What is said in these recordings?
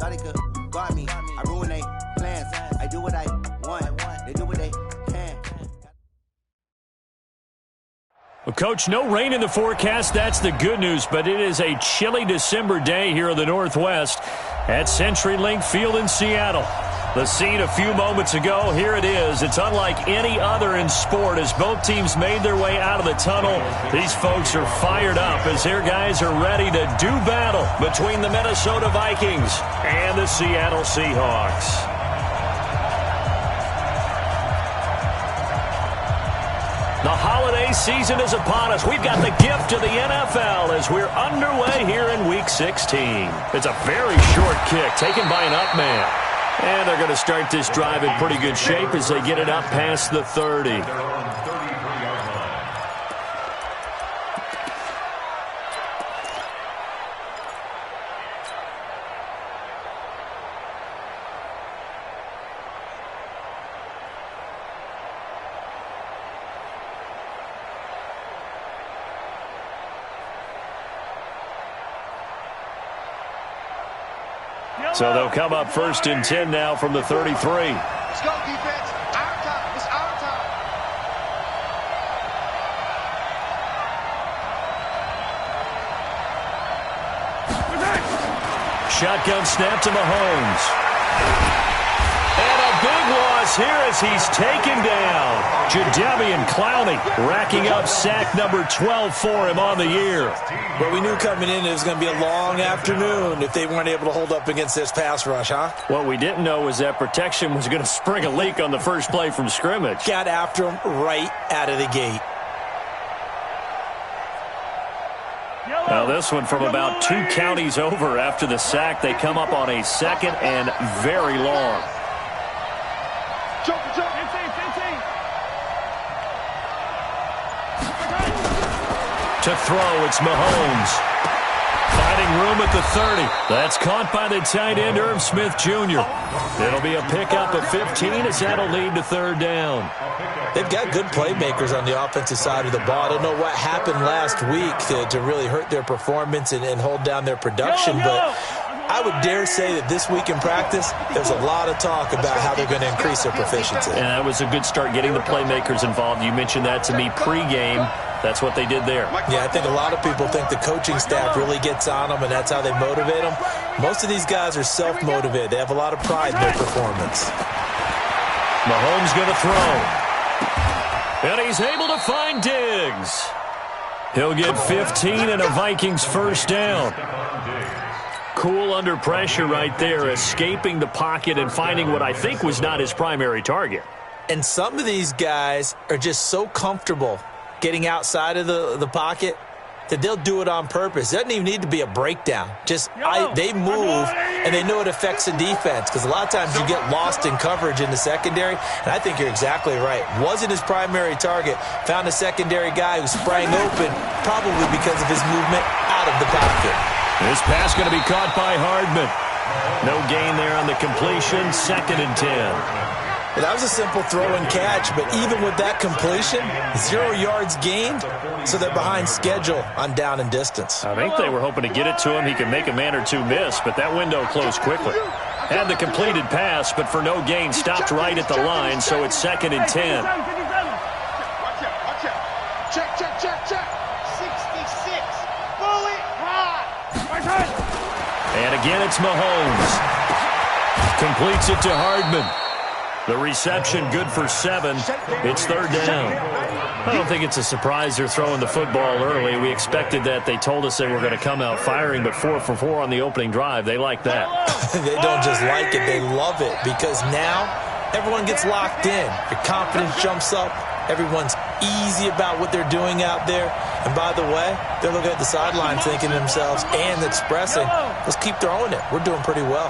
thought they could guard me. I ruin their plans. I do what I want. They do what they can. Well, Coach, no rain in the forecast. That's the good news, but it is a chilly December day here in the Northwest at CenturyLink Field in Seattle. The scene a few moments ago, here it is. It's unlike any other in sport as both teams made their way out of the tunnel. These folks are fired up as their guys are ready to do battle between the Minnesota Vikings and the Seattle Seahawks. The holiday season is upon us. We've got the gift of the NFL as we're underway here in Week 16. It's a very short kick taken by an up man. And they're going to start this drive in pretty good shape as they get it up past the 30. So they'll come up 1st and 10 now from the 33. Let's go, defense. Our time. It's our time. Shotgun snap to Mahomes. And a big loss here as he's taken down. Jadeveon Clowney racking up sack number 12 for him on the year. But we knew coming in it was going to be a long afternoon if they weren't able to hold up against this pass rush, huh? What we didn't know was that protection was going to spring a leak on the first play from scrimmage. Got after him right out of the gate. Now this one from about 2 counties over after the sack. They come up on a 2nd and very long. To throw, it's Mahomes. Finding room at the 30. That's caught by the tight end, Irv Smith Jr. It'll be a pickup of 15 as that'll lead to 3rd down. They've got good playmakers on the offensive side of the ball. I don't know what happened last week to really hurt their performance and hold down their production, but I would dare say that this week in practice, there's a lot of talk about how they're going to increase their proficiency. And that was a good start getting the playmakers involved. You mentioned that to me pregame. That's what they did there. Yeah, I think a lot of people think the coaching staff really gets on them, and that's how they motivate them. Most of these guys are self-motivated. They have a lot of pride in their performance. Mahomes going to throw. And he's able to find Diggs. He'll get 15 and a Vikings 1st down. Cool under pressure right there, escaping the pocket and finding what I think was not his primary target. And some of these guys are just so comfortable getting outside of the pocket that they'll do it on purpose. It doesn't even need to be a breakdown. They move, and they know it affects the defense because a lot of times you get lost in coverage in the secondary, and I think you're exactly right. Wasn't his primary target. Found a secondary guy who sprang open probably because of his movement out of the pocket. This pass going to be caught by Hardman. No gain there on the completion. 2nd and 10. Well, that was a simple throw and catch, but even with that completion, 0 yards gained, so they're behind schedule on down and distance. I think they were hoping to get it to him. He could make a man or two miss, but that window closed quickly. Had the completed pass, but for no gain, stopped right at the line, so it's 2nd and 10. Watch out. Check. 66. Bullet high. And again, it's Mahomes. Completes it to Hardman. The reception good for 7. It's 3rd down. I don't think it's a surprise they're throwing the football early. We expected that. They told us they were going to come out firing, but 4 for 4 on the opening drive. They like that. They don't just like it. They love it because now everyone gets locked in. Your confidence jumps up. Everyone's easy about what they're doing out there. And by the way, they're looking at the sideline thinking to themselves and expressing, let's keep throwing it. We're doing pretty well.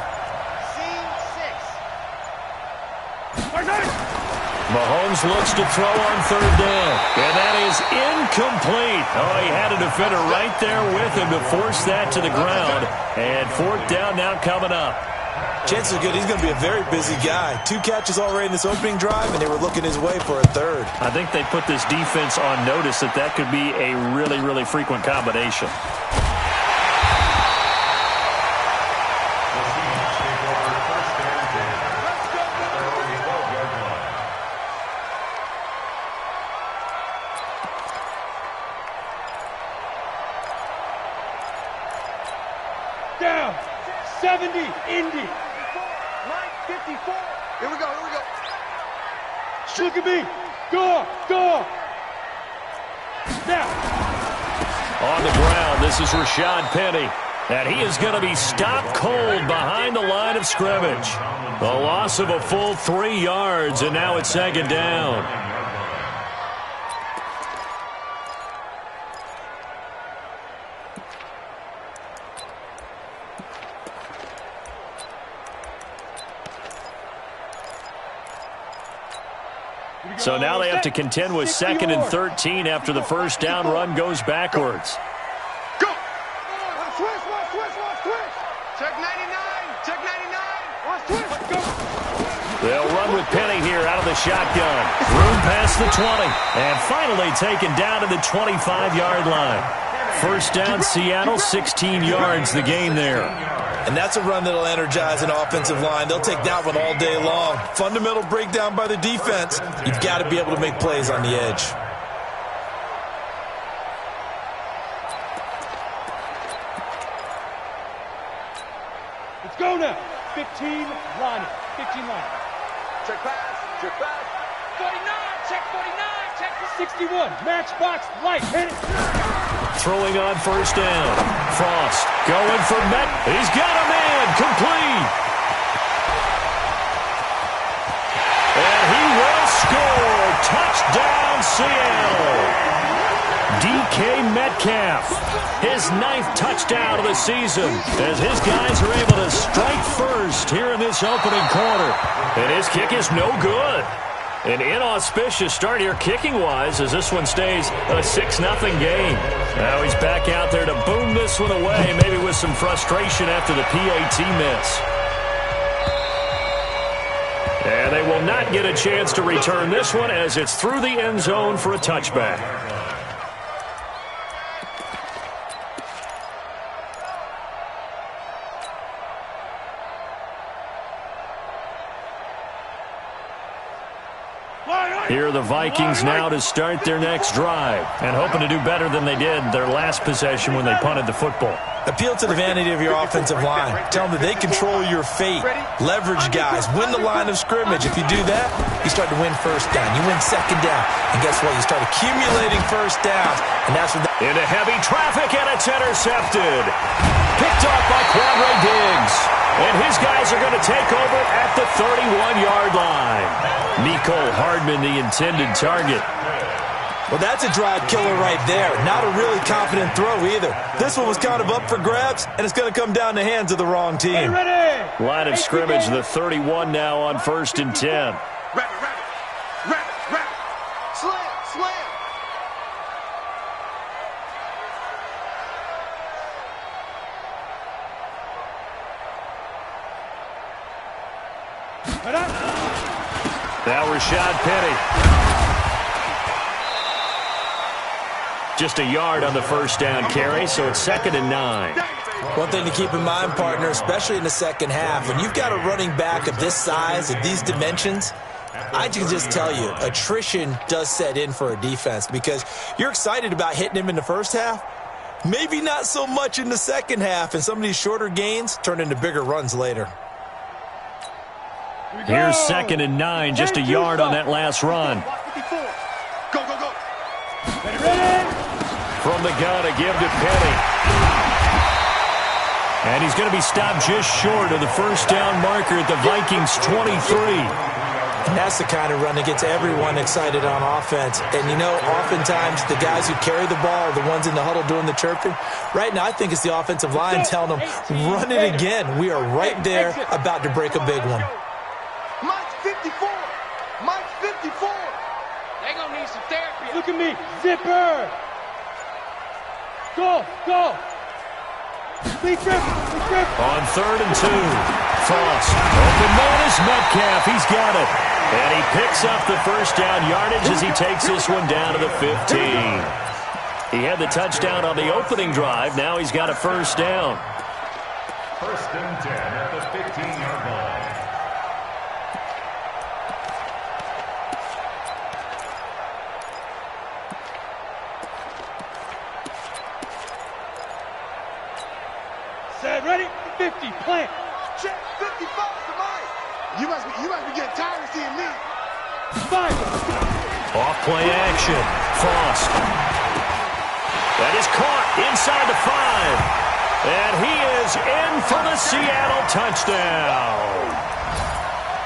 Mahomes looks to throw on 3rd down. And that is incomplete. Oh, he had a defender right there with him to force that to the ground. And 4th down now coming up. Chances are good he's going to be a very busy guy. 2 catches already in this opening drive, and they were looking his way for a 3rd. I think they put this defense on notice that could be a really, really frequent combination. 70, Indy. Mike 54. Here we go, here we go. Look at me. Go, go. Now. On the ground, this is Rashad Penny. And he is going to be stopped cold behind the line of scrimmage. A loss of a full 3 yards, and now it's second down. So now they have to contend with 2nd and 13 after the first down run goes backwards. Go. Switch, switch. Check 99, check 99. Switch, go. They'll run with Penny here out of the shotgun. Room past the 20. And finally taken down to the 25-yard line. First down, Seattle, 16 yards the gain there. And that's a run that'll energize an offensive line. They'll take that one all day long. Fundamental breakdown by the defense. You've got to be able to make plays on the edge. Let's go now. 15 line. 15 line. Check pass. Check pass. 49. Check 49. Check 61. Matchbox light. Hit it. Throwing on first down. Frost going for Met. He's got a man. Complete. And he will score. Touchdown, Seattle. DK Metcalf, his 9th touchdown of the season, as his guys are able to strike first here in this opening quarter. And his kick is no good. An inauspicious start here kicking-wise as this one stays a 6-0 game. Now he's back out there to boom this one away, maybe with some frustration after the PAT miss. And they will not get a chance to return this one as it's through the end zone for a touchback. Here are the Vikings now to start their next drive and hoping to do better than they did their last possession when they punted the football. Appeal to the vanity of your offensive line. Tell them that they control your fate. Leverage guys. Win the line of scrimmage. If you do that, you start to win first down. You win second down. And guess what? You start accumulating first downs. And that's what into heavy traffic, and it's intercepted. Picked off by Quadre Diggs. And his guys are going to take over at the 31-yard line. Mecole Hardman, the intended target. Well, that's a drive killer right there. Not a really confident throw either. This one was kind of up for grabs, and it's going to come down the hands of the wrong team. Line of scrimmage, the 31 now on 1st and 10. Slam. Now Rashad Penny. Just a yard on the first down carry, so it's 2nd and 9. One thing to keep in mind, partner, especially in the second half, when you've got a running back of this size, of these dimensions, I can just tell you, attrition does set in for a defense because you're excited about hitting him in the first half, maybe not so much in the second half, and some of these shorter gains turn into bigger runs later. Here's 2nd and 9, just a yard on that last run. Go. From the gun, a give to Penny. And he's going to be stopped just short of the first down marker at the Vikings' 23. And that's the kind of run that gets everyone excited on offense. And, you know, oftentimes the guys who carry the ball are the ones in the huddle doing the chirping. Right now, I think it's the offensive line telling them, run it again. We are right there about to break a big one. Mike 54. Mike 54. They're going to need some therapy. Look at me. Zipper. Go. On 3rd and 2, Frost. Open man is Metcalf. He's got it. And he picks up the first down yardage as he takes this one down to the 15. He had the touchdown on the opening drive. Now he's got a first down. 1st and 10 at the 15-yard line. Set, ready, 50, play. slant. Check 55 to Mike. You must be getting tired of seeing me. 5. Off-play action. Frost. That is caught inside the 5. And he is in for the Seattle touchdown.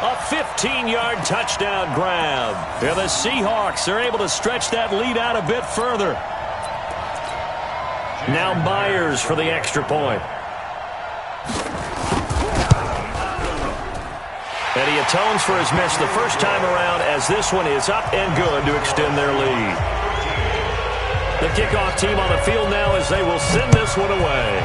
A 15-yard touchdown grab. Yeah, the Seahawks are able to stretch that lead out a bit further. Now Myers for the extra point. And he atones for his miss the first time around as this one is up and good to extend their lead. The kickoff team on the field now as they will send this one away.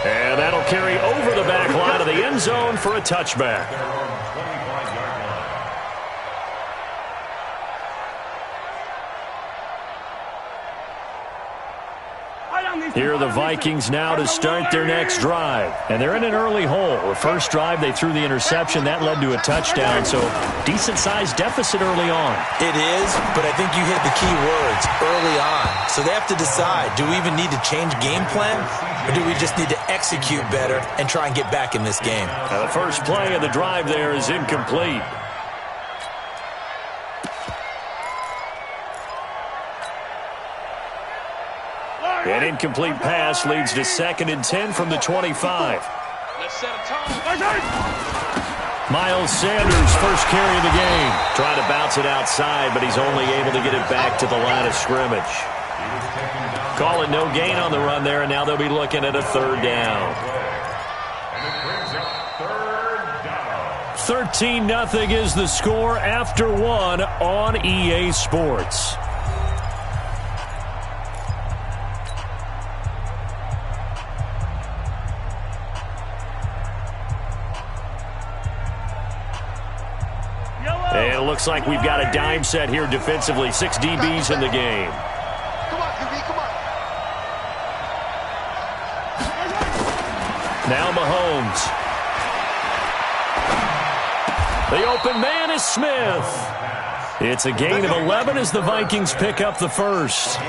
And that'll carry over the back line of the end zone for a touchback. Here are the Vikings now to start their next drive. And they're in an early hole. The first drive, they threw the interception. That led to a touchdown. So decent-sized deficit early on. It is, but I think you hit the key words, early on. So they have to decide, do we even need to change game plan? Or do we just need to execute better and try and get back in this game? Now the first play of the drive there is incomplete. An incomplete pass leads to 2nd and 10 from the 25. Miles Sanders, first carry of the game. Trying to bounce it outside, but he's only able to get it back to the line of scrimmage. Calling no gain on the run there, and now they'll be looking at a 3rd down. 13-0 is the score after 1 on EA Sports. And it looks like we've got a dime set here defensively. 6 DBs in the game. Come on, QB, come on. Now Mahomes. The open man is Smith. It's a gain of 11 as the Vikings pick up the first.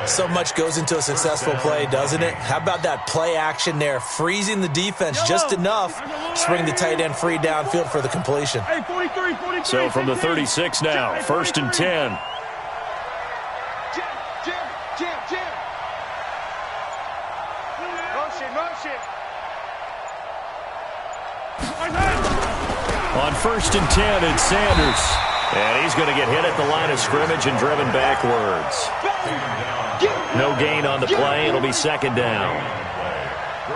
So much goes into a successful play, doesn't it? How about that play action there, freezing the defense just enough to bring the tight end free downfield for the completion. So from the 36 now, 1st and 10. Jam. Motion. On 1st and 10, it's Sanders. And he's going to get hit at the line of scrimmage and driven backwards. No gain on the play. It'll be 2nd down.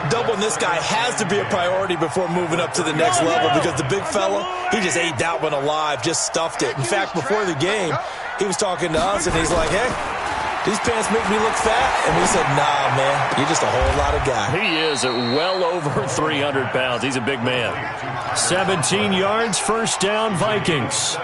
Doubling this guy has to be a priority before moving up to the next level because the big fella, he just ate that one alive, just stuffed it. In fact, before the game, he was talking to us, and he's like, hey, these pants make me look fat. And we said, nah, man, you're just a whole lot of guy. He is at well over 300 pounds. He's a big man. 17 yards, 1st down, Vikings.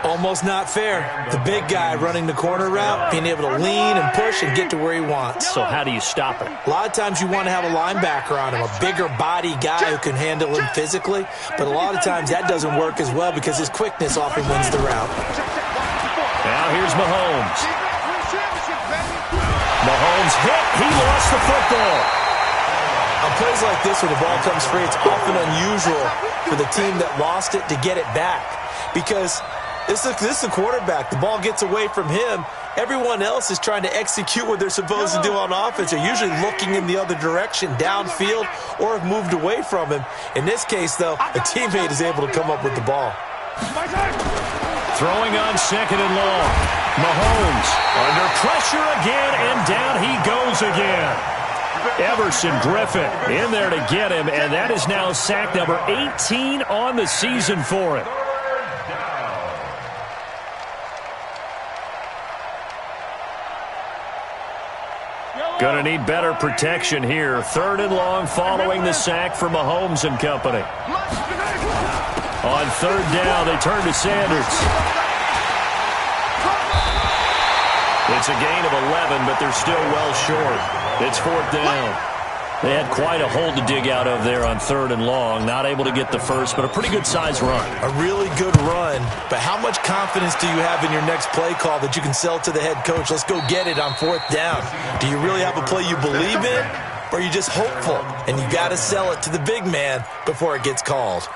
Almost not fair. The big guy running the corner route, being able to lean and push and get to where he wants. So how do you stop it? A lot of times you want to have a linebacker on him, a bigger body guy who can handle him physically. But a lot of times that doesn't work as well because his quickness often wins the route. Now here's Mahomes. Mahomes hit. He lost the football. On plays like this where the ball comes free, it's often unusual for the team that lost it to get it back because this is the quarterback. The ball gets away from him. Everyone else is trying to execute what they're supposed to do on offense. They're usually looking in the other direction, downfield, or have moved away from him. In this case, though, a teammate is able to come up with the ball. Throwing on 2nd and long. Mahomes under pressure again, and down he goes again. Everson Griffin in there to get him, and that is now sack number 18 on the season for him. Going to need better protection here. 3rd and long following the sack for Mahomes and company. On 3rd down, they turn to Sanders. It's a gain of 11, but they're still well short. It's 4th down. They had quite a hole to dig out of there on 3rd and long. Not able to get the first, but a pretty good-sized run. A really good run, but how much confidence do you have in your next play call that you can sell to the head coach? Let's go get it on 4th down. Do you really have a play you believe in, or are you just hopeful? And you got to sell it to the big man before it gets called.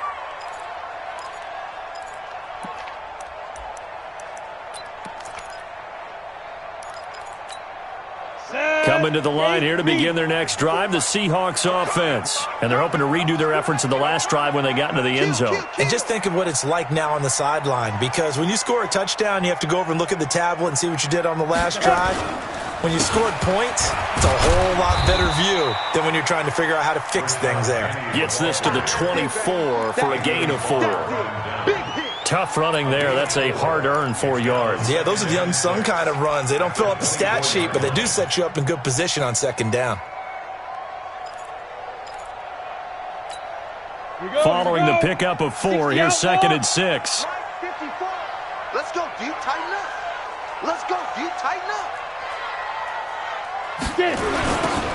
Coming to the line here to begin their next drive, the Seahawks offense. And they're hoping to redo their efforts in the last drive when they got into the end zone. And just think of what it's like now on the sideline, because when you score a touchdown, you have to go over and look at the tablet and see what you did on the last drive. When you scored points, it's a whole lot better view than when you're trying to figure out how to fix things there. Gets this to the 24 for a gain of 4. Tough running there. That's a hard-earned 4 yards. Yeah, those are the unsung kind of runs. They don't fill up the stat sheet, but they do set you up in good position on 2nd down. Following the pickup of 4, here's 2nd and 6. Let's go, deep, tighten up. Let's go, deep, tighten up.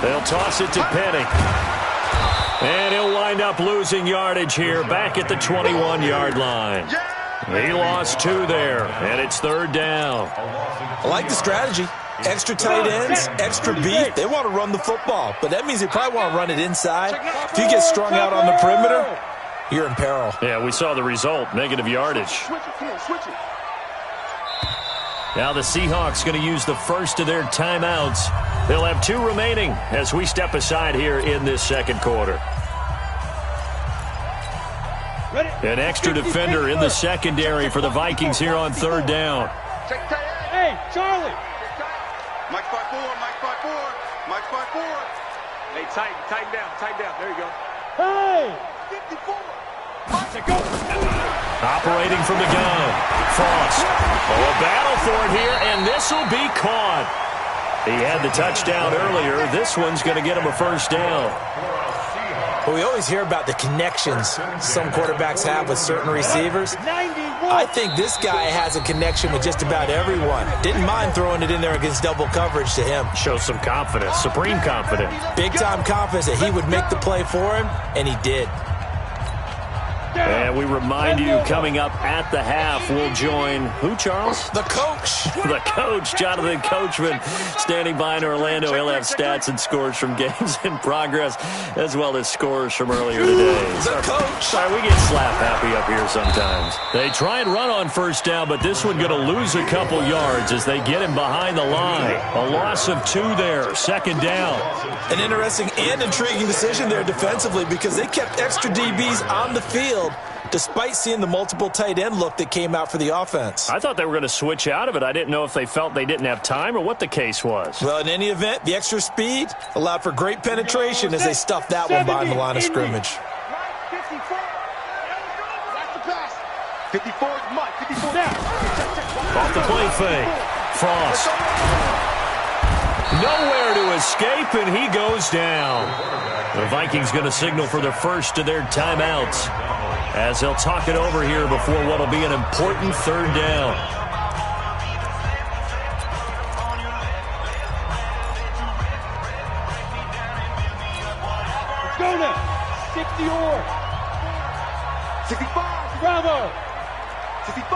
They'll toss it to Penny. And he'll wind up losing yardage here back at the 21-yard line. He lost 2 there, and it's 3rd down. I like the strategy. Extra tight ends, extra beef. They want to run the football, but that means they probably want to run it inside. If you get strung out on the perimeter, you're in peril. Yeah, we saw the result, negative yardage. Now the Seahawks going to use the first of their timeouts. They'll have 2 remaining as we step aside here in this 2nd quarter. An extra defender in the secondary for the Vikings here on 3rd down. Hey, Charlie. Mike 5-4, Mike 5-4, Mike 5-4. Hey, tighten down. There you go. Hey, 54. Go. Operating from the gun. Frost. Oh, a battle for it here, and this will be caught. He had the touchdown earlier. This one's going to get him a 1st down. Well, we always hear about the connections some quarterbacks have with certain receivers. I think this guy has a connection with just about everyone. Didn't mind throwing it in there against double coverage to him. Shows some confidence, supreme confidence. Big-time confidence that he would make the play for him, and he did. And we remind you, coming up at the half, we'll join who, Charles? The coach. The coach, Jonathan Coachman, standing by in Orlando. He'll have stats and scores from games in progress, as well as scores from earlier today. The coach. Sorry, we get slap happy up here sometimes. They try and run on 1st down, but this one going to lose a couple yards as they get him behind the line. A loss of 2 there, 2nd down. An interesting and intriguing decision there defensively, because they kept extra DBs on the field despite seeing the multiple tight end look that came out for the offense. I thought they were going to switch out of it. I didn't know if they felt they didn't have time or what the case was. Well, in any event, the extra speed allowed for great penetration as they stuffed that one behind the line of scrimmage. 54. That's the pass. 54 is Mike. 54 down. Off the play fake. Frost. Nowhere to escape, and he goes down. The Vikings going to signal for the first of their timeouts as they'll talk it over here before what will be an important 3rd down. Let's go now. 60 or. 65. Bravo. 65.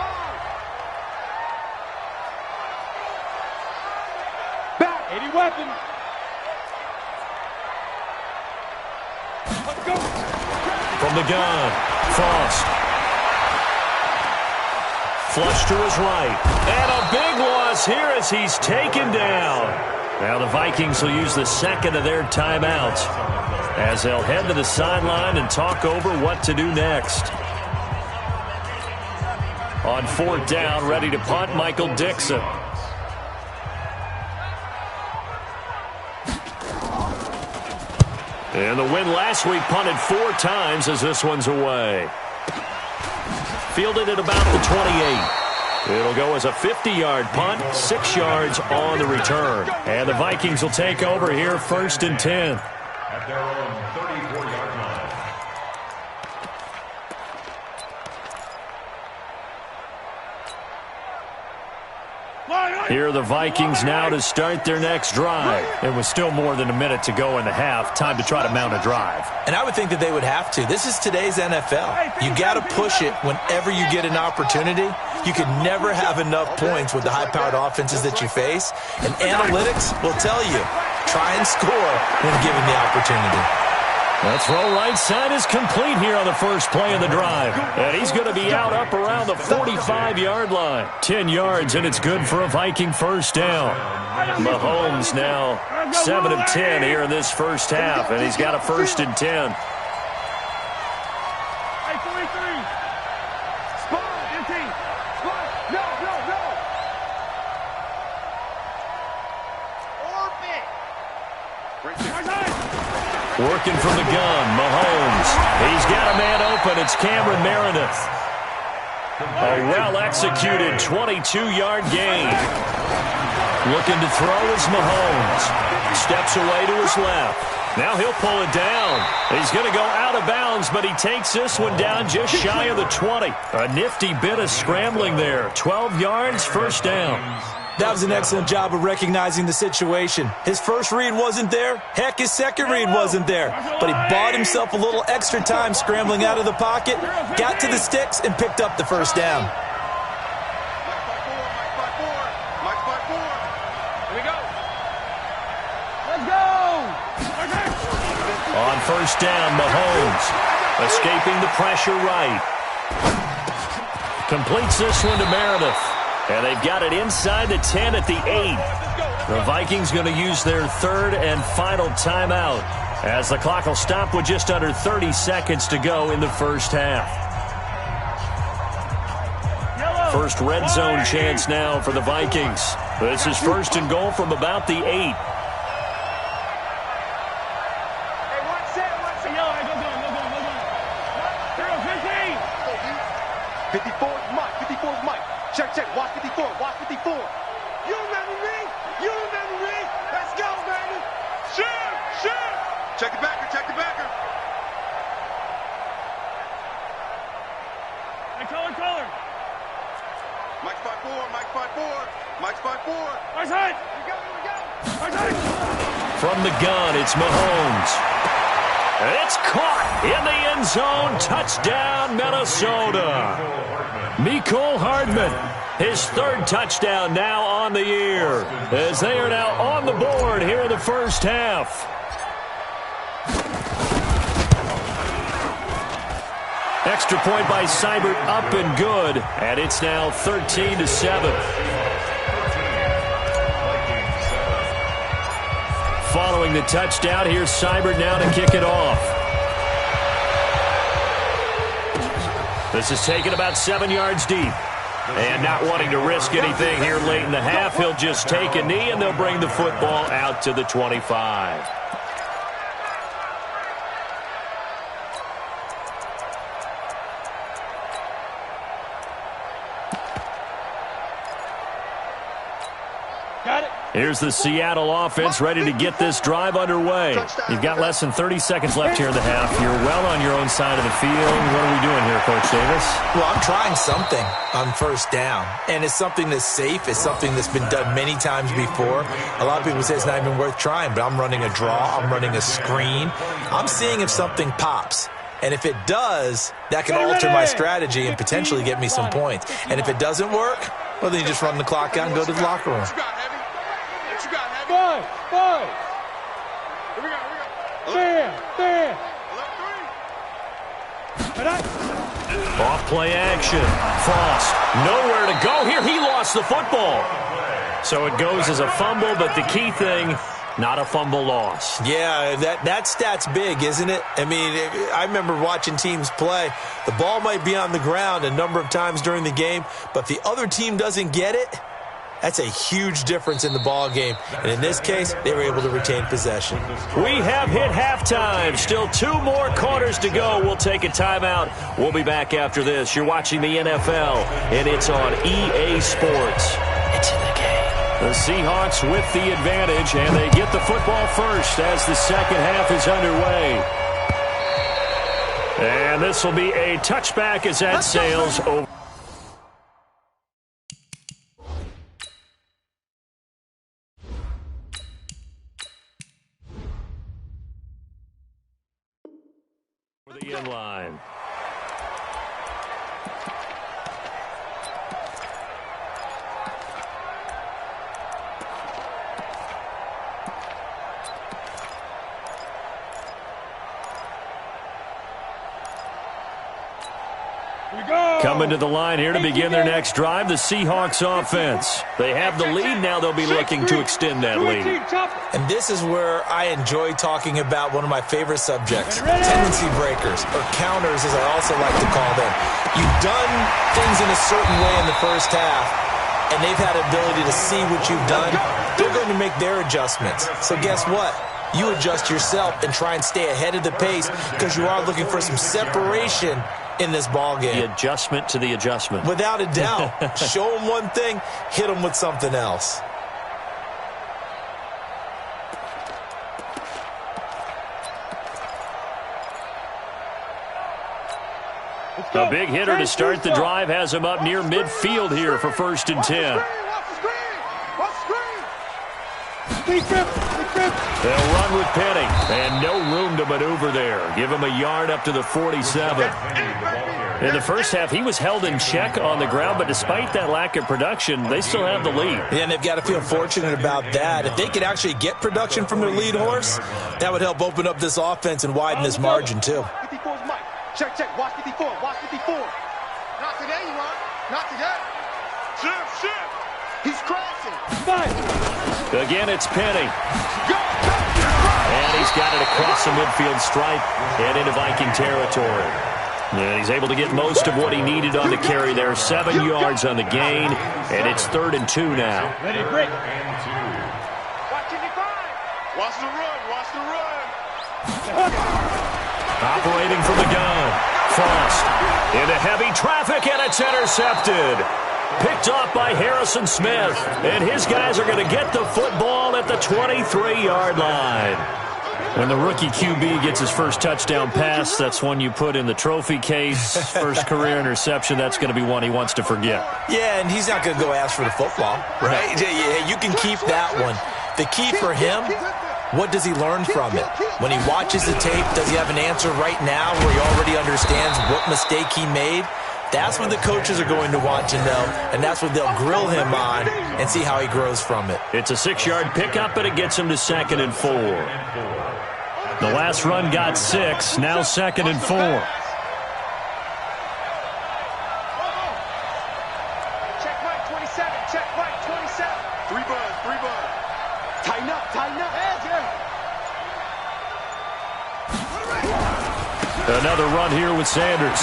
Back. 80 weapon. Let's go. From the gun, Frost. Flush to his right. And a big loss here as he's taken down. Now the Vikings will use the 2nd of their timeouts as they'll head to the sideline and talk over what to do next. On 4th down, ready to punt, Michael Dixon. And the win last week punted 4 times as this one's away. Fielded at about the 28. It'll go as a 50-yard punt, 6 yards on the return. And the Vikings will take over here 1st and 10. At their own 34-yard line. Line Here are the Vikings now to start their next drive. It was still more than a minute to go in the half. Time to try to mount a drive. And I would think that they would have to. This is today's NFL. You got to push it whenever you get an opportunity. You can never have enough points with the high-powered offenses that you face. And analytics will tell you, try and score when given the opportunity. That throw right side is complete here on the first play of the drive. And he's going to be out up around the 45-yard line. 10 yards, and it's good for a Viking first down. Mahomes now 7 of 10 here in this first half, and he's got a 1st and 10. Working from the gun, Mahomes. He's got a man open. It's Cameron Meredith. A well-executed 22-yard gain. Looking to throw is Mahomes. Steps away to his left. Now he'll pull it down. He's going to go out of bounds, but he takes this one down just shy of the 20. A nifty bit of scrambling there. 12 yards, first down. That was an excellent job of recognizing the situation. His first read wasn't there. Heck, his second read wasn't there. But he bought himself a little extra time scrambling out of the pocket, got to the sticks, and picked up the first down. On first down, Mahomes escaping the pressure right. Completes this one to Meredith. And they've got it inside the 10 at the 8. The Vikings going to use their 3rd and final timeout as the clock will stop with just under 30 seconds to go in the first half. First red zone chance now for the Vikings. This is 1st and goal from about the 8. 54 is Mike. 54 is Mike. Check, check. Watch 54. Watch 54. You remember me? You remember me? Let's go, baby. Shoot! Shoot! Check the backer. Check the backer. Hey, color. Mike's 5'4". Mike's 5'4". Mike's 5'4". Nice hit. Here we go. Here we go. Nice hit. From the gun, it's Mahomes. And it's caught in the end zone. Touchdown, Minnesota. Mecole Hardman, his 3rd touchdown now on the year, as they are now on the board here in the first half. Extra point by Seibert, up and good, and it's now 13-7. Following the touchdown, here's Seibert now to kick it off. This is taken about 7 yards deep. And not wanting to risk anything here late in the half, he'll just take a knee, and they'll bring the football out to the 25. Got it. Here's the Seattle offense ready to get this drive underway. You've got less than 30 seconds left here in the half. You're well on your own side of the field. What are we doing here, Coach Davis? Well, I'm trying something on first down, and it's something that's safe. It's something that's been done many times before. A lot of people say it's not even worth trying, but I'm running a draw. I'm running a screen. I'm seeing if something pops. And if it does, that can alter my strategy and potentially get me some points. And if it doesn't work, well, then you just run the clock out and go to the locker room. Five. Here we go. There. Off play action. Frost, nowhere to go here. He lost the football. So it goes as a fumble, but the key thing, not a fumble loss. Yeah, that stat's big, isn't it? I mean, I remember watching teams play. The ball might be on the ground a number of times during the game, but if the other team doesn't get it, that's a huge difference in the ball game. And in this case, they were able to retain possession. We have hit halftime. Still 2 more quarters to go. We'll take a timeout. We'll be back after this. You're watching the NFL, and it's on EA Sports. It's in the game. The Seahawks with the advantage, and they get the football first as the second half is underway. And this will be a touchback as that sails over. For the end line. Coming to the line here to begin their next drive, the Seahawks offense. They have the lead. Now they'll be looking to extend that lead. And this is where I enjoy talking about one of my favorite subjects, tendency breakers, or counters as I also like to call them. You've done things in a certain way in the first half, and they've had ability to see what you've done. They're going to make their adjustments. So guess what? You adjust yourself and try and stay ahead of the pace because you are looking for some separation in this ball game. The adjustment to the adjustment. Without a doubt. Show them one thing, hit them with something else. A big hitter to start the drive has him up near midfield here for 1st and 10. They'll run with Penny, and no room to maneuver there. Give him a yard up to the 47. In the first half, he was held in check on the ground, but despite that lack of production, they still have the lead. Yeah, and they've got to feel fortunate about that. If they could actually get production from their lead horse, that would help open up this offense and widen this margin, too. 54's Mike. Check, check. Watch 54. Watch 54. Not today, you want. Not today. Shift. He's crashing. Again, it's Penny. And he's got it across the midfield stripe and into Viking territory. And he's able to get most of what he needed on the carry there. 7 yards on the gain, and it's 3rd and 2 now. Ready, break. Watch 55. Watch the run. Watch the run. Operating from the gun. Frost into heavy traffic, and it's intercepted. Picked off by Harrison Smith, and his guys are going to get the football at the 23-yard line. When the rookie QB gets his first touchdown pass, that's one you put in the trophy case. First career interception, that's going to be one he wants to forget. Yeah, and he's not going to go ask for the football, right? Yeah, you can keep that one. The key for him, what does he learn from it? When he watches the tape, does he have an answer right now where he already understands what mistake he made? That's what the coaches are going to want to know, and that's what they'll grill him on and see how he grows from it. It's a 6-yard pickup, and it gets him to 2nd and 4. The last run got 6, now 2nd and 4. Check Mike 27. Check Mike 27. 3 buds. Tighten up. Another run here with Sanders.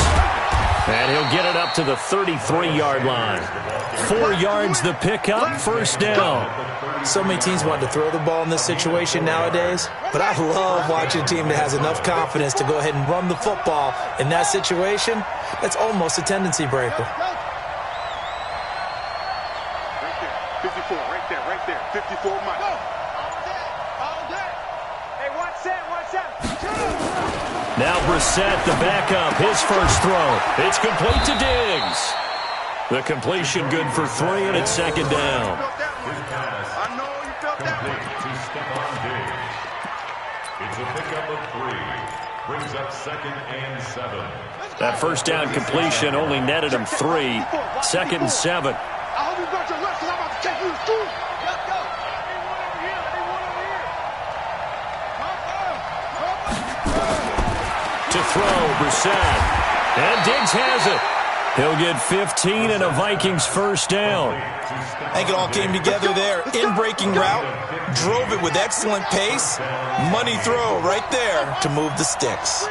And he'll get it up to the 33-yard line. 4 yards the pickup, 1st down. So many teams want to throw the ball in this situation nowadays, but I love watching a team that has enough confidence to go ahead and run the football in that situation. That's almost a tendency breaker. Right there. 54. Right there. 54 Mike. All day. Hey, watch that. Now Brissett, the backup, his first throw. It's complete to Diggs. The completion good for 3, and it's 2nd down. I know you felt that one. To Stephon Diggs. It's a pickup of 3. Brings up 2nd and 7. That first down completion only netted him 3. 2nd and 7. I hope you got your left, because I'm about to take you to school. Let's go. To throw, Brissett. And Diggs has it. He'll get 15 and a Vikings first down. I think it all came together there. In-breaking route, drove it with excellent pace. Money throw right there to move the sticks.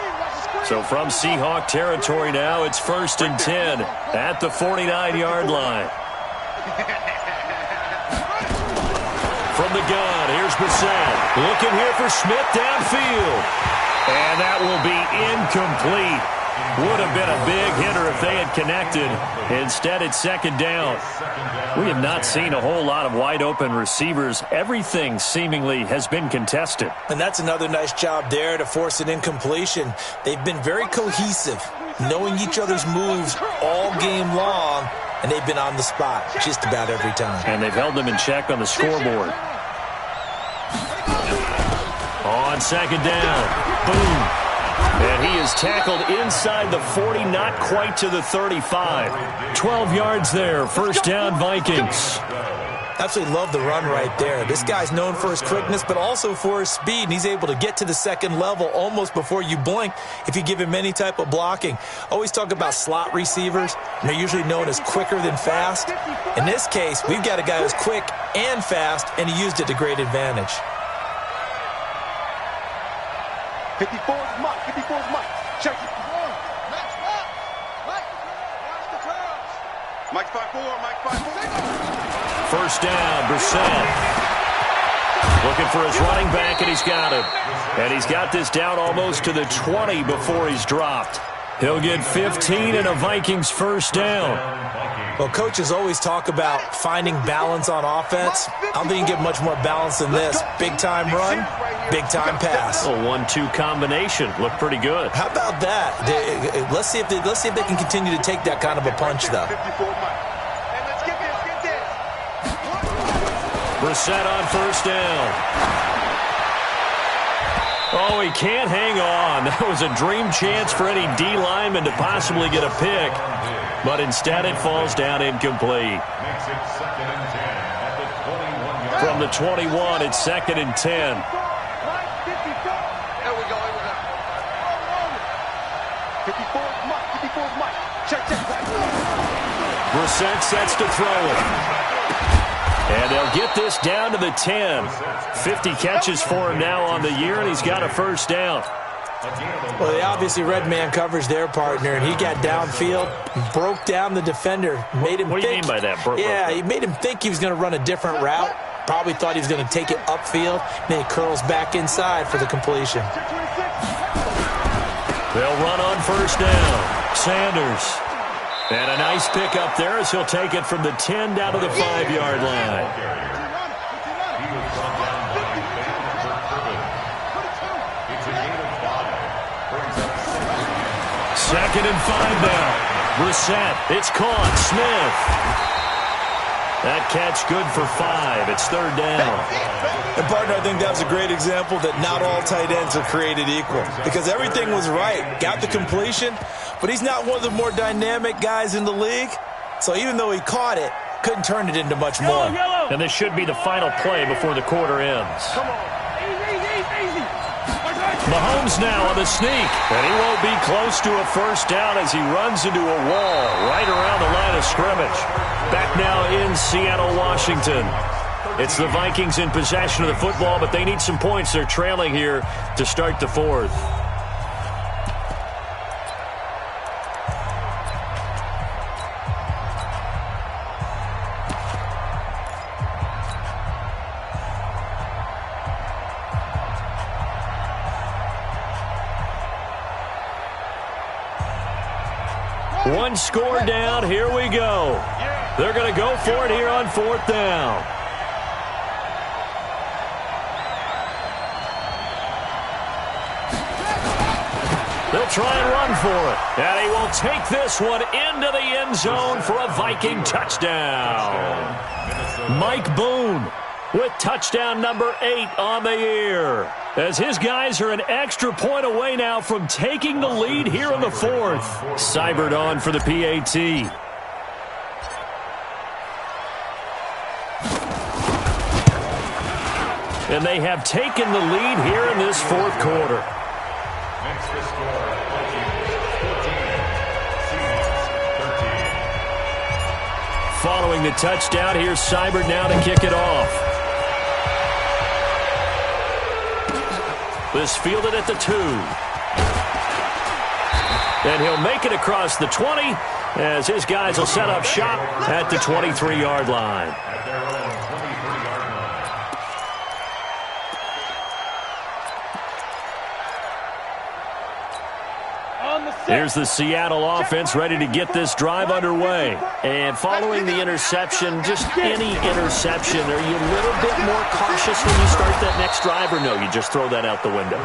So from Seahawk territory now, it's 1st and 10 at the 49-yard line. From the gun, here's Brissett. Looking here for Smith downfield. And that will be incomplete. Would have been a big hitter if they had connected. Instead, it's 2nd down. We have not seen a whole lot of wide-open receivers. Everything seemingly has been contested. And that's another nice job there to force an incompletion. They've been very cohesive, knowing each other's moves all game long, and they've been on the spot just about every time. And they've held them in check on the scoreboard. On 2nd down, boom. And he is tackled inside the 40, not quite to the 35. 12 yards there, first down Vikings. Absolutely love the run right there. This guy's known for his quickness, but also for his speed, and he's able to get to the second level almost before you blink if you give him any type of blocking. Always talk about slot receivers, and they're usually known as quicker than fast. In this case, we've got a guy who's quick and fast, and he used it to great advantage. 54 is Mike. 54 is Mike. Check it. Mike 5-4. Mike 5-4. First down, Brissett. Looking for his running back, and he's got him. And he's got this down almost to the 20 before he's dropped. He'll get 15 and a Vikings first down. Well, coaches always talk about finding balance on offense. I don't think you can get much more balance than this. Big-time run, big-time pass. A 1-2 combination. Looked pretty good. How about that? Let's see if they can continue to take that kind of a punch, though. Brissett on first down. Oh, he can't hang on. That was a dream chance for any D lineman to possibly get a pick. But instead it falls down incomplete. Makes it 2nd and 10 at the 21-yard line. From the 21, it's 2nd and 10. There we go. 54 is Mike. 54 is Mike. Check. Brissett sets to throw it. And they'll get this down to the 10. 50 catches for him now on the year, and he's got a first down. Well, they obviously red man coverage their partner, and he got downfield, broke down the defender, made him What do you mean by that? He made him think he was going to run a different route. Probably thought he was going to take it upfield. Then he curls back inside for the completion. They'll run on first down. Sanders. And a nice pickup there as he'll take it from the 10 down to the 5-yard line. He was brought down by number 7. It's a gain of 5. Brings up 2nd and 5 now. Brissett. It's caught. Smith. That catch good for 5. It's 3rd down. And, partner, I think that was a great example that not all tight ends are created equal. Because everything was right. Got the completion, but he's not one of the more dynamic guys in the league. So even though he caught it, couldn't turn it into much more. And this should be the final play before the quarter ends. Mahomes now on the sneak. And he won't be close to a first down as he runs into a wall right around the line of scrimmage. Back now in Seattle, Washington. It's the Vikings in possession of the football, but they need some points. They're trailing here to start the 4th. One score down. Here we go. They're going to go for it here on 4th down. They'll try and run for it. And he will take this one into the end zone for a Viking touchdown. Mike Boone with touchdown number 8 on the year. As his guys are an extra point away now from taking the lead here in the 4th. Seibert on for the PAT. And they have taken the lead here in this 4th quarter. Makes the score 14, Seahawks 13. Following the touchdown, here's Seibert now to kick it off. This fielded at the 2. And he'll make it across the 20 as his guys will set up shop at the 23-yard line. At their own 23-yard line. Here's the Seattle offense ready to get this drive underway. And following the interception, just any interception, are you a little bit more cautious when you start that next drive, or no, you just throw that out the window?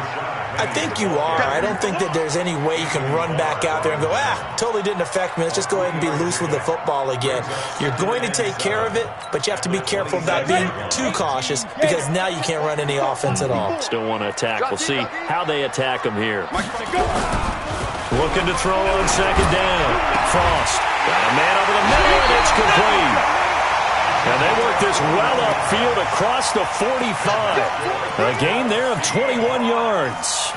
I think you are. I don't think that there's any way you can run back out there and go, totally didn't affect me. Let's just go ahead and be loose with the football again. You're going to take care of it, but you have to be careful about being too cautious because now you can't run any offense at all. Still want to attack. We'll see how they attack him here. Looking to throw on second down. Frost got a man over the middle, and it's complete. And they work this well upfield across the 45. A gain there of 21 yards.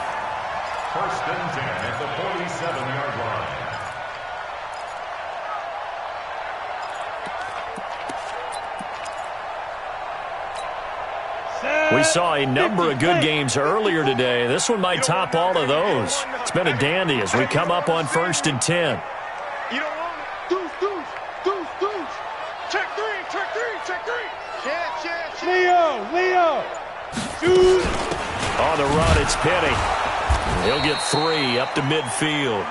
First and 10 at the 47-yard line. We saw a number of good games earlier today. This one might top all of those. It's been a dandy as we come up on first and 10. You don't want it. Deuce. Check three. Check. Leo. Shoot. On the run, it's Penny. He'll get 3 up to midfield.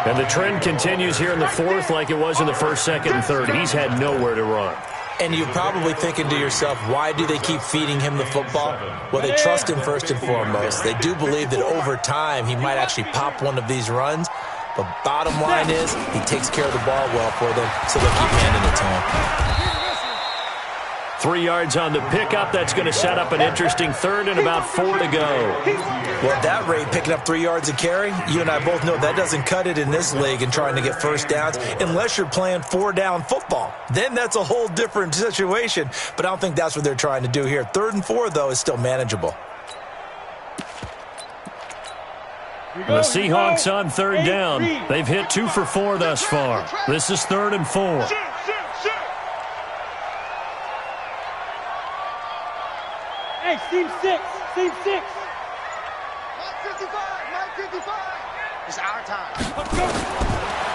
And the trend continues here in the fourth like it was in the first, second, and third. He's had nowhere to run. And you're probably thinking to yourself, why do they keep feeding him the football? Well, they trust him first and foremost. They do believe that over time he might actually pop one of these runs. But bottom line is he takes care of the ball well for them, so they'll keep handing it to him. 3 yards on the pickup. That's going to set up an interesting third and about 4 to go. Well, at that rate, picking up 3 yards a carry, you and I both know that doesn't cut it in this league and trying to get first downs unless you're playing 4-down football. Then that's a whole different situation. But I don't think that's what they're trying to do here. 3rd and 4, though, is still manageable. The Seahawks on 3rd down. They've hit 2 for 4 thus far. This is 3rd and 4. Hey, team 6. 9:55. It's our time.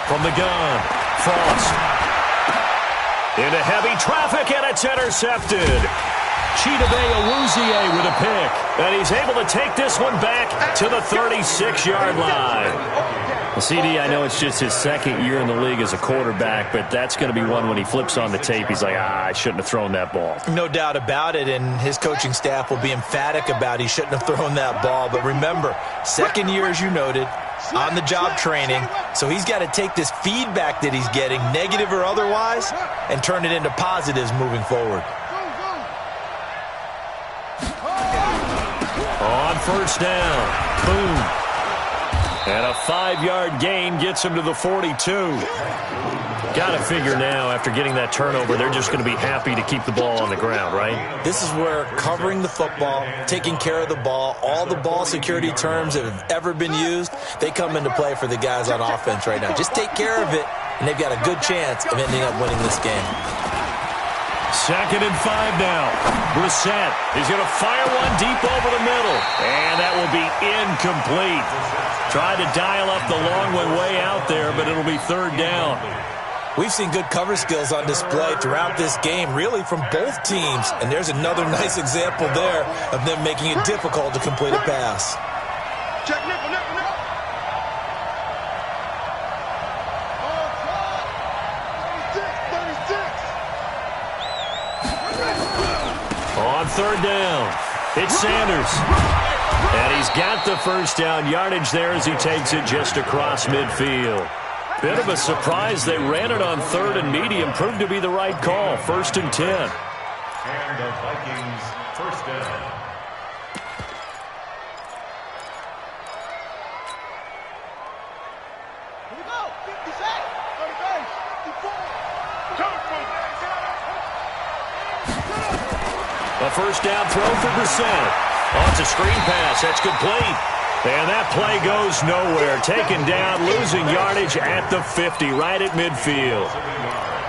From the gun, Frost. Into heavy traffic, and it's intercepted. Chidobe Awuzie with a pick. And he's able to take this one back to the 36-yard line. Well, CD, I know it's just his 2nd year in the league as a quarterback, but that's going to be one when he flips on the tape. He's like, I shouldn't have thrown that ball. No doubt about it, and his coaching staff will be emphatic about he shouldn't have thrown that ball. But remember, 2nd year, as you noted, on-the-job training, so he's got to take this feedback that he's getting, negative or otherwise, and turn it into positives moving forward. On first down, boom. And a 5-yard gain gets him to the 42. Got to figure now, after getting that turnover, they're just going to be happy to keep the ball on the ground, right? This is where covering the football, taking care of the ball, all the ball security terms that have ever been used, they come into play for the guys on offense right now. Just take care of it, and they've got a good chance of ending up winning this game. 2nd and 5 now. Brissett is going to fire one deep over the middle. And that will be incomplete. Tried to dial up the long one way out there, but it'll be 3rd down. We've seen good cover skills on display throughout this game, really from both teams. And there's another nice example there of them making it difficult to complete a pass. Check nickel. On 3rd down, it's Sanders. And he's got the first down yardage there as he takes it just across midfield. Bit of a surprise. They ran it on 3rd and medium. Proved to be the right call. 1st and 10. And the Vikings first down. Here we go. 56. 30. A first down throw for Brissett. Oh, it's a screen pass. That's complete. And that play goes nowhere. Taken down, losing yardage at the 50, right at midfield.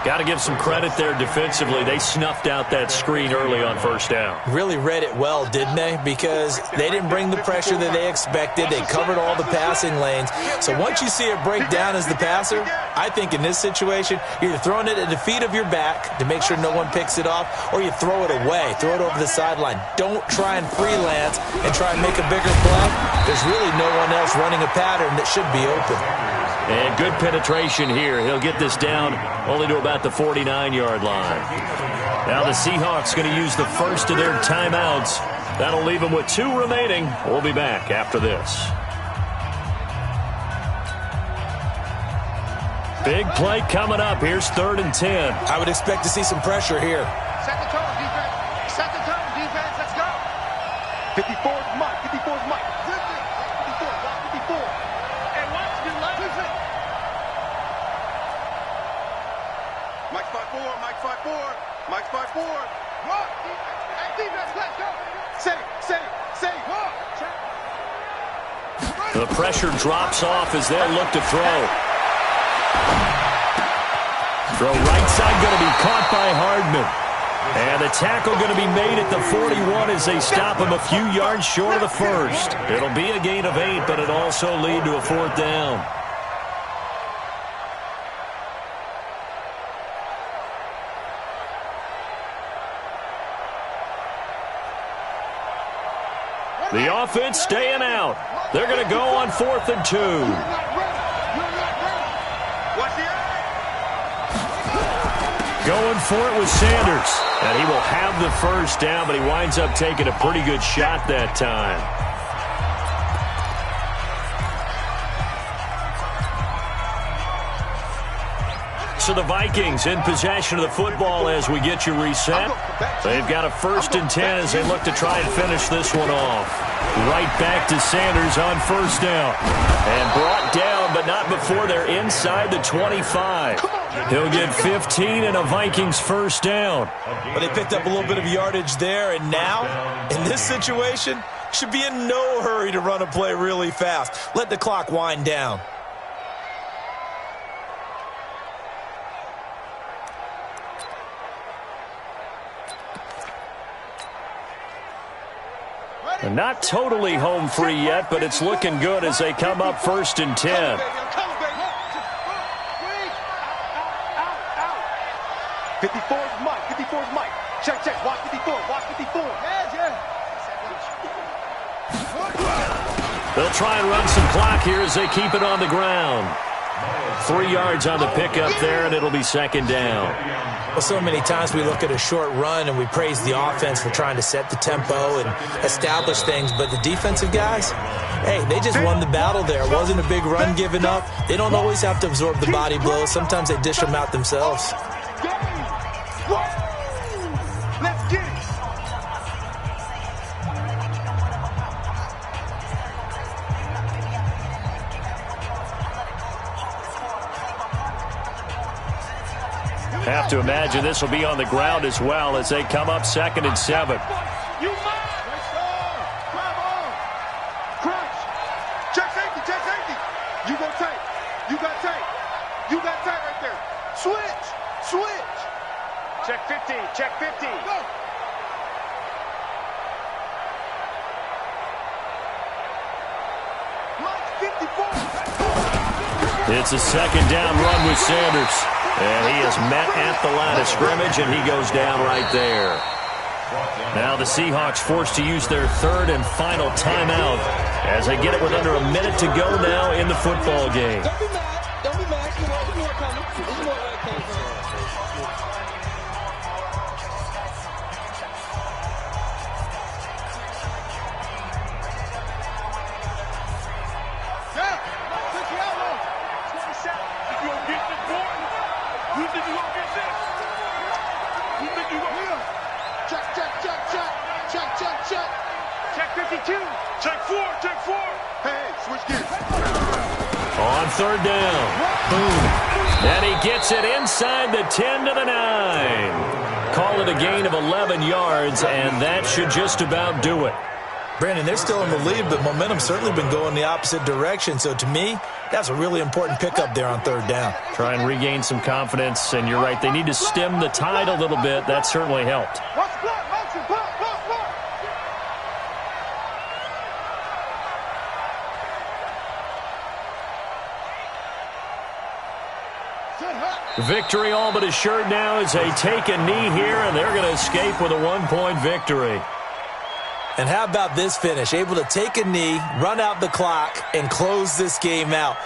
Got to give some credit there defensively. They snuffed out that screen early on first down. Really read it well, didn't they? Because they didn't bring the pressure that they expected. They covered all the passing lanes. So once you see it break down as the passer, I think in this situation, you're either throwing it at the feet of your back to make sure no one picks it off, or you throw it away. Throw it over the sideline. Don't try and freelance and try and make a bigger play. There's really no one else running a pattern that should be open. And good penetration here. He'll get this down only to about the 49-yard line. Now the Seahawks going to use the first of their timeouts That'll leave them with 2 remaining. We'll be back after this. Big play coming up. Here's 3rd and 10. I would expect to see some pressure here. Set the tone, defense. Set the tone, defense. Let's go. 54's Mike. 54's Mike. 54. Watch 54. And watch your left. Mike's 5-4. Mike's 5-4. Mike's 5-4. Look. Hey, defense, let's go. Say. The pressure drops off as they'll look to throw. Throw right side going to be caught by Hardman. And the tackle going to be made at the 41 as they stop him a few yards short of the first. It'll be a gain of 8, but it'll also lead to a 4th down. The offense staying out. They're going to go on 4th and 2. Going for it with Sanders. And he will have the first down, but he winds up taking a pretty good shot that time. So the Vikings in possession of the football as we get you reset. They've got a 1st and 10 as they look to try and finish this one off. Right back to Sanders on 1st down. And brought down, but not before they're inside the 25. He'll get 15 and a Vikings 1st down. Well, they picked up a little bit of yardage there, and now, in this situation, should be in no hurry to run a play really fast. Let the clock wind down. Not totally home free yet, but it's looking good as they come up 1st and 10. 54's Mike. 54's Mike. Check. Watch 54. Watch 54. They'll try and run some clock here as they keep it on the ground. 3 yards on the pickup there, and it'll be 2nd down. Well, so many times we look at a short run and we praise the offense for trying to set the tempo and establish things, but the defensive guys, hey, they just won the battle there. It wasn't a big run given up. They don't always have to absorb the body blows. Sometimes they dish them out themselves. Let's get it. Have to imagine this will be on the ground as well as they come up 2nd and 7. You might. Crouch. Check safety. You go tight. You got tight right there. Switch. Check 15. Go. Mike 54. It's a 2nd down run with Sanders. And he is met at the line of scrimmage, and he goes down right there. Now the Seahawks forced to use their 3rd and final timeout as they get it with under a minute to go now in the football game. Don't be mad. There's more coming. There's more where it came from. Check 52. Check 4. Hey, switch gears. On 3rd down. Boom. And he gets it inside the 10 to the 9. Call it a gain of 11 yards, and that should just about do it. Brandon, they're still in the lead, but momentum's certainly been going the opposite direction. So to me, that's a really important pickup there on 3rd down. Try and regain some confidence, and you're right. They need to stem the tide a little bit. That certainly helped. Watch block. Victory all but assured now as they take a knee here, and they're going to escape with a 1-point victory. And how about this finish? Able to take a knee, run out the clock, and close this game out.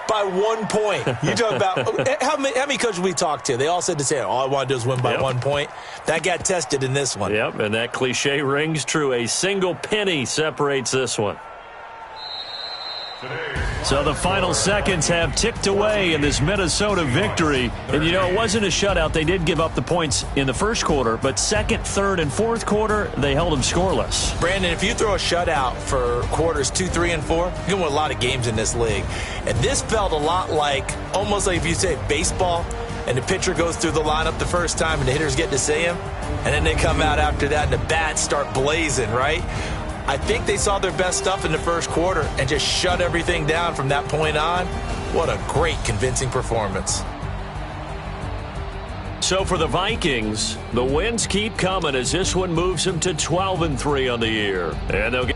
by 1 point. You talk about how many coaches we talked to? They all said the same. All I want to do is win by 1 point. That got tested in this one. Yep, and that cliche rings true. A single penny separates this one. So the final seconds have ticked away in this Minnesota victory. And, you know, it wasn't a shutout. They did give up the points in the first quarter, but second, third, and fourth quarter, they held them scoreless. Brandon, if you throw a shutout for quarters 2, 3, and 4, you can win a lot of games in this league. And this felt a lot like, almost like if you say baseball, and the pitcher goes through the lineup the first time and the hitters get to see him, and then they come out after that and the bats start blazing, right? I think they saw their best stuff in the first quarter and just shut everything down from that point on. What a great, convincing performance. So for the Vikings, the wins keep coming as this one moves them to 12-3 on the year. And they'll get